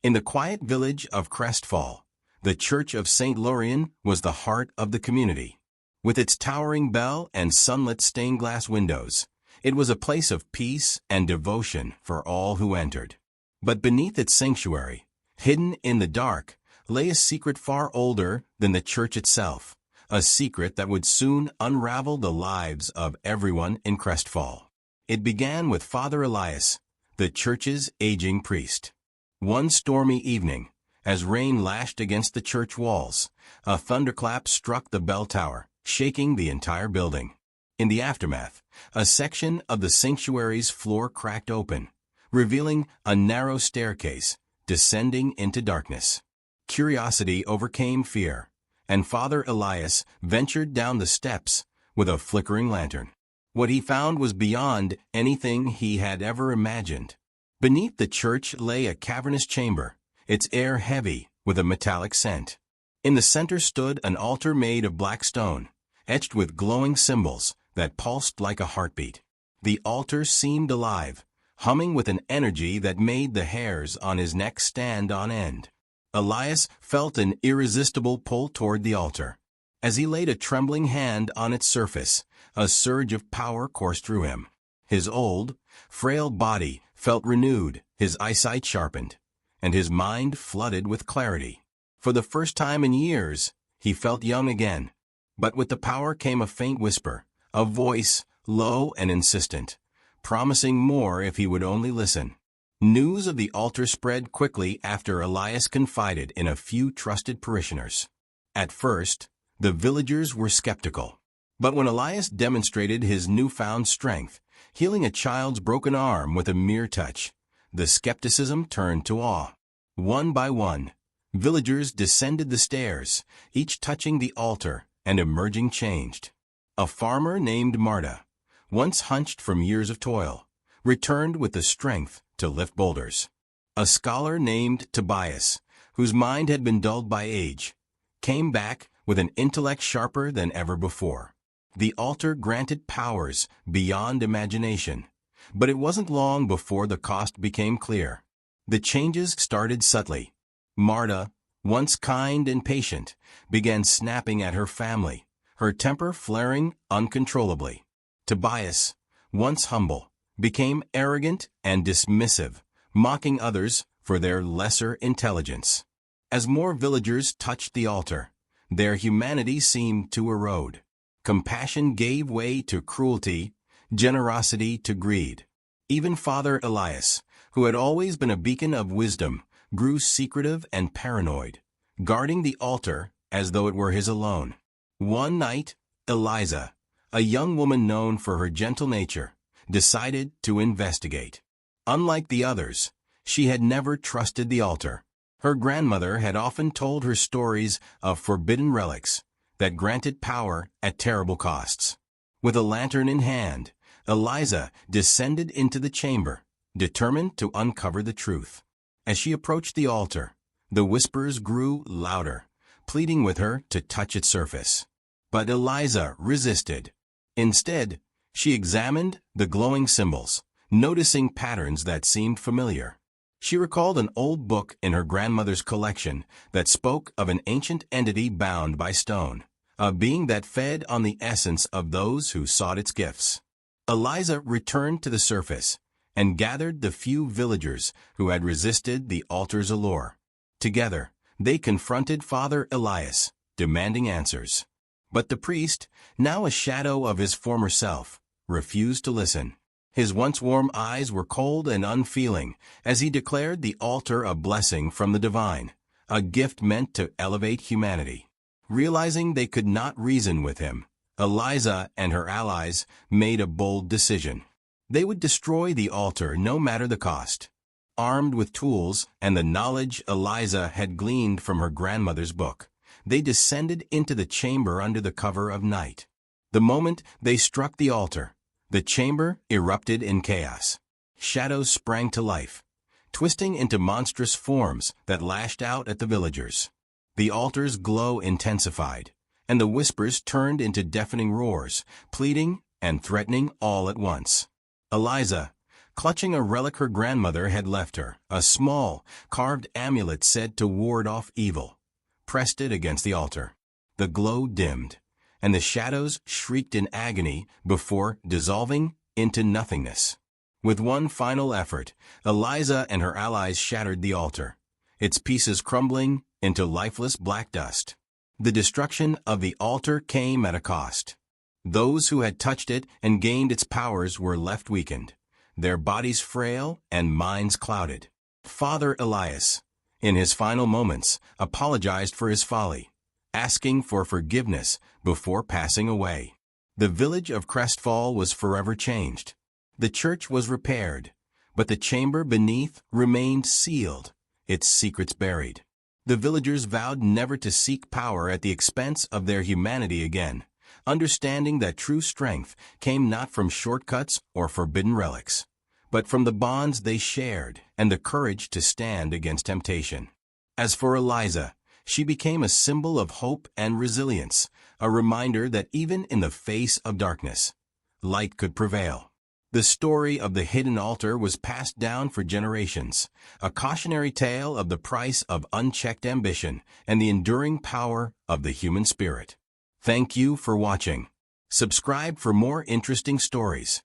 In the quiet village of Crestfall, the Church of St. Laurian was the heart of the community. With its towering bell and sunlit stained-glass windows, it was a place of peace and devotion for all who entered. But beneath its sanctuary, hidden in the dark, lay a secret far older than the church itself, a secret that would soon unravel the lives of everyone in Crestfall. It began with Father Eliza, the church's aging priest. One stormy evening, as rain lashed against the church walls, a thunderclap struck the bell tower, shaking the entire building. In the aftermath, a section of the sanctuary's floor cracked open, revealing a narrow staircase descending into darkness. Curiosity overcame fear, and Father Elias ventured down the steps with a flickering lantern. What he found was beyond anything he had ever imagined. Beneath the church lay a cavernous chamber, its air heavy with a metallic scent. In the center stood an altar made of black stone, etched with glowing symbols that pulsed like a heartbeat. The altar seemed alive, humming with an energy that made the hairs on his neck stand on end. Elias felt an irresistible pull toward the altar. As he laid a trembling hand on its surface, a surge of power coursed through him. His old, frail body felt renewed, his eyesight sharpened, and his mind flooded with clarity. For the first time in years, he felt young again. But with the power came a faint whisper, a voice, low and insistent, promising more if he would only listen. News of the altar spread quickly after Elias confided in a few trusted parishioners. At first, the villagers were skeptical. But when Elias demonstrated his newfound strength, healing a child's broken arm with a mere touch, the skepticism turned to awe. One by one, villagers descended the stairs, each touching the altar and emerging changed. A farmer named Marta, once hunched from years of toil, returned with the strength to lift boulders. A scholar named Tobias, whose mind had been dulled by age, came back with an intellect sharper than ever before. The altar granted powers beyond imagination, but it wasn't long before the cost became clear. The changes started subtly. Marta, once kind and patient, began snapping at her family, her temper flaring uncontrollably. Tobias, once humble, became arrogant and dismissive, mocking others for their lesser intelligence. As more villagers touched the altar, their humanity seemed to erode. Compassion gave way to cruelty, generosity to greed. Even Father Elias, who had always been a beacon of wisdom, grew secretive and paranoid, guarding the altar as though it were his alone. One night, Eliza, a young woman known for her gentle nature, decided to investigate. Unlike the others, she had never trusted the altar. Her grandmother had often told her stories of forbidden relics that granted power at terrible costs. With a lantern in hand, Eliza descended into the chamber, determined to uncover the truth. As she approached the altar, the whispers grew louder, pleading with her to touch its surface. But Eliza resisted. Instead, she examined the glowing symbols, noticing patterns that seemed familiar. She recalled an old book in her grandmother's collection that spoke of an ancient entity bound by stone, a being that fed on the essence of those who sought its gifts. Eliza returned to the surface and gathered the few villagers who had resisted the altar's allure. Together, they confronted Father Elias, demanding answers. But the priest, now a shadow of his former self, refused to listen. His once warm eyes were cold and unfeeling as he declared the altar a blessing from the divine, a gift meant to elevate humanity. Realizing they could not reason with him, Eliza and her allies made a bold decision. They would destroy the altar no matter the cost. Armed with tools and the knowledge Eliza had gleaned from her grandmother's book, they descended into the chamber under the cover of night. The moment they struck the altar, the chamber erupted in chaos. Shadows sprang to life, twisting into monstrous forms that lashed out at the villagers. The altar's glow intensified, and the whispers turned into deafening roars, pleading and threatening all at once. Eliza, clutching a relic her grandmother had left her, a small, carved amulet said to ward off evil, pressed it against the altar. The glow dimmed, and the shadows shrieked in agony before dissolving into nothingness. With one final effort, Eliza and her allies shattered the altar, its pieces crumbling into lifeless black dust. The destruction of the altar came at a cost. Those who had touched it and gained its powers were left weakened, their bodies frail and minds clouded. Father Elias, in his final moments, apologized for his folly, asking for forgiveness before passing away. The village of Crestfall was forever changed. The church was repaired, but the chamber beneath remained sealed, its secrets buried. The villagers vowed never to seek power at the expense of their humanity again, understanding that true strength came not from shortcuts or forbidden relics, but from the bonds they shared and the courage to stand against temptation. As for Eliza, she became a symbol of hope and resilience, a reminder that even in the face of darkness, light could prevail. The story of the hidden altar was passed down for generations, a cautionary tale of the price of unchecked ambition and the enduring power of the human spirit. Thank you for watching. Subscribe for more interesting stories.